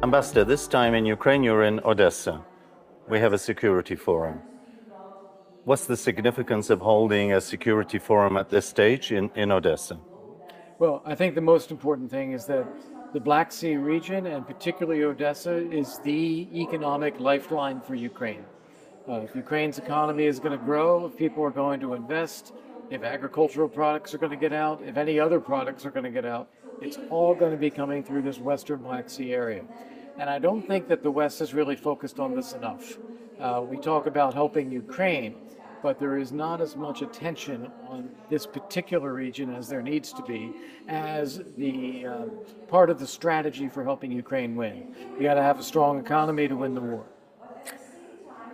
Ambassador, this time in Ukraine, you're in Odessa. We have a security forum. What's the significance of holding a security forum at this stage in Odessa? Well, I think the most important thing is that the Black Sea region, and particularly Odessa, is the economic lifeline for Ukraine. If Ukraine's economy is going to grow, if people are going to invest, if agricultural products are going to get out, if any other products are going to get out, it's all going to be coming through this Western Black Sea area. And I don't think that the West has really focused on this enough. We talk about helping Ukraine, but there is not as much attention on this particular region as there needs to be as the part of the strategy for helping Ukraine win. You got to have a strong economy to win the war.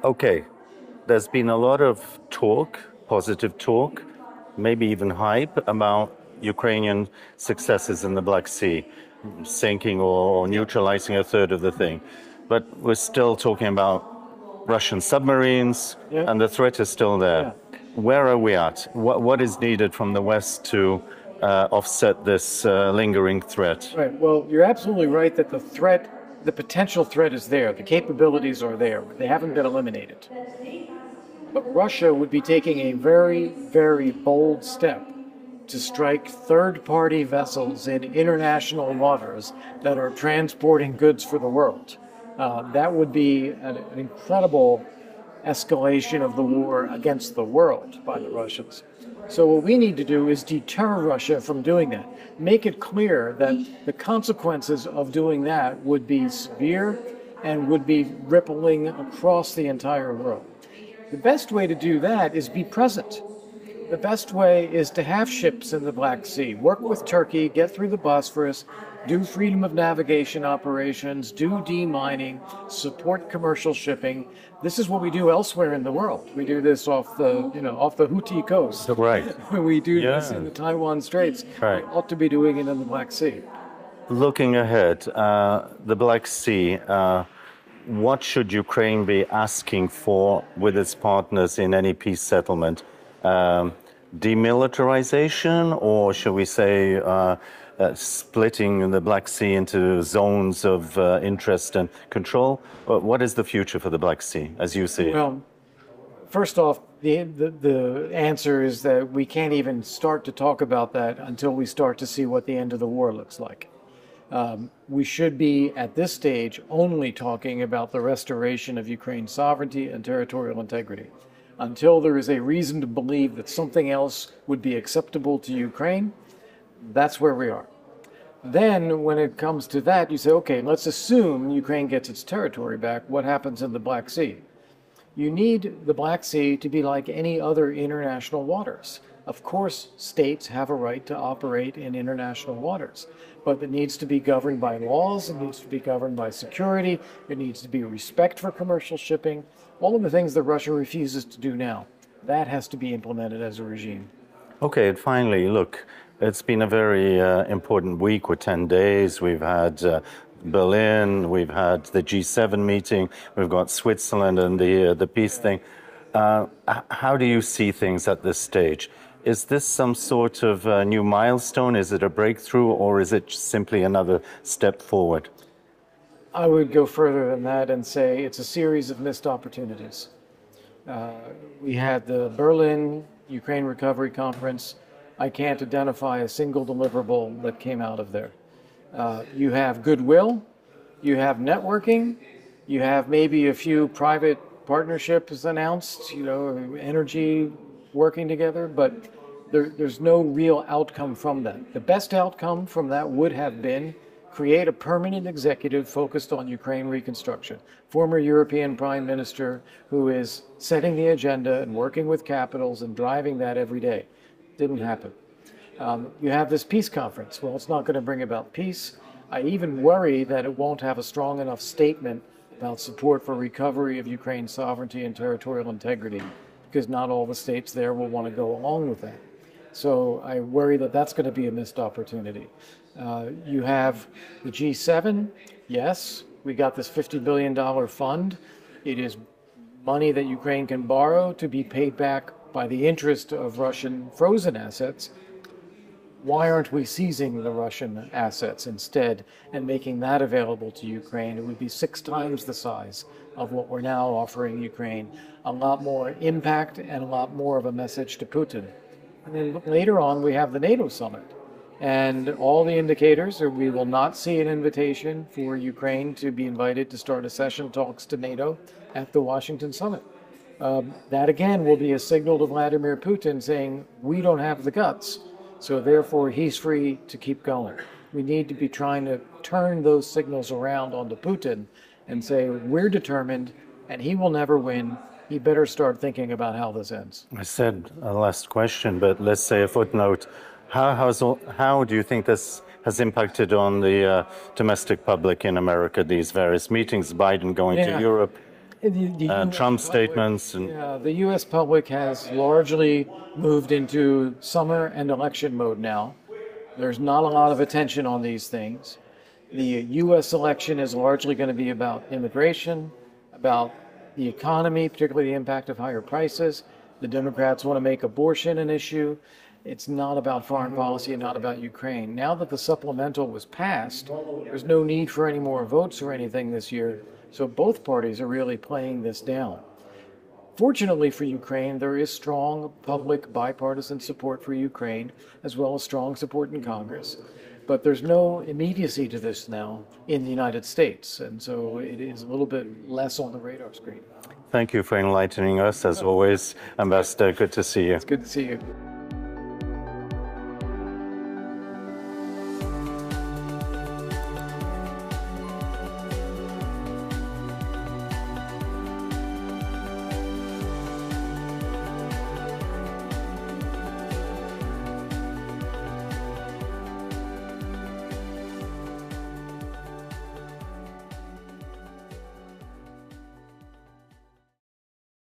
Okay, there's been a lot of talk, positive talk, maybe even hype about Ukrainian successes in the Black Sea, sinking or neutralizing a third of the thing. But we're still talking about Russian submarines, Yeah. and the threat is still there. Yeah. Where are we at? What is needed from the West to offset this lingering threat? Right. Well, you're absolutely right that the potential threat is there. The capabilities are there. They haven't been eliminated. But Russia would be taking a very, very bold step to strike third-party vessels in international waters that are transporting goods for the world. That would be an incredible escalation of the war against the world by the Russians. So what we need to do is deter Russia from doing that. Make it clear that the consequences of doing that would be severe and would be rippling across the entire world. The best way to do that is be present. The best way is to have ships in the Black Sea, work with Turkey, get through the Bosphorus, do freedom of navigation operations, do demining, support commercial shipping. This is what we do elsewhere in the world. We do this off the Houthi coast. Right. We do this in the Taiwan Straits. Right. We ought to be doing it in the Black Sea. Looking ahead, the Black Sea, what should Ukraine be asking for with its partners in any peace settlement? Demilitarization, or should we say splitting the Black Sea into zones of interest and control? What is the future for the Black Sea, as you see it? Well, first off, the answer is that we can't even start to talk about that until we start to see what the end of the war looks like. We should be, at this stage, only talking about the restoration of Ukraine's sovereignty and territorial integrity. Until there is a reason to believe that something else would be acceptable to Ukraine, that's where we are. Then, when it comes to that, you say, okay, let's assume Ukraine gets its territory back. What happens in the Black Sea? You need the Black Sea to be like any other international waters. Of course, states have a right to operate in international waters, but it needs to be governed by laws, it needs to be governed by security, it needs to be respect for commercial shipping, all of the things that Russia refuses to do now. That has to be implemented as a regime. Okay, and finally, look, it's been a very important week with 10 days. We've had Berlin, we've had the G7 meeting, we've got Switzerland and the peace thing. How do you see things at this stage? Is this some sort of new milestone? Is it a breakthrough, or is it simply another step forward? I would go further than that and say it's a series of missed opportunities. We had the Berlin Ukraine Recovery Conference. I can't identify a single deliverable that came out of there. You have goodwill, you have networking, you have maybe a few private partnerships announced, energy working together, but there's no real outcome from that. The best outcome from that would have been create a permanent executive focused on Ukraine reconstruction. Former European Prime Minister who is setting the agenda and working with capitals and driving that every day. Didn't happen. You have this peace conference. Well, it's not going to bring about peace. I even worry that it won't have a strong enough statement about support for recovery of Ukraine's sovereignty and territorial integrity, because not all the states there will want to go along with that. So I worry that that's going to be a missed opportunity. You have the G7. Yes, we got this $50 billion fund. It is money that Ukraine can borrow to be paid back by the interest of Russian frozen assets. why aren't we seizing the Russian assets instead and making that available to Ukraine? It would be 6 times the size of what we're now offering Ukraine, a lot more impact and a lot more of a message to Putin. And then later on, we have the NATO summit. And all the indicators are we will not see an invitation for Ukraine to be invited to start accession talks to NATO at the Washington summit. That again will be a signal to Vladimir Putin saying, we don't have the guts, so therefore he's free to keep going. We need to be trying to turn those signals around onto Putin and say, we're determined and he will never win. He better start thinking about how this ends. I said a last question, but let's say a footnote. How do you think this has impacted on the domestic public in America, these various meetings, Biden going to Europe, Trump statements? The U.S. public has largely moved into summer and election mode now. There's not a lot of attention on these things. The U.S. election is largely going to be about immigration, about the economy, particularly the impact of higher prices. The Democrats want to make abortion an issue. It's not about foreign policy and not about Ukraine. Now that the supplemental was passed, there's no need for any more votes or anything this year. So both parties are really playing this down. Fortunately for Ukraine, there is strong public bipartisan support for Ukraine, as well as strong support in Congress. But there's no immediacy to this now in the United States, and so it is a little bit less on the radar screen. Thank you for enlightening us, as always, Ambassador. Good to see you. It's good to see you.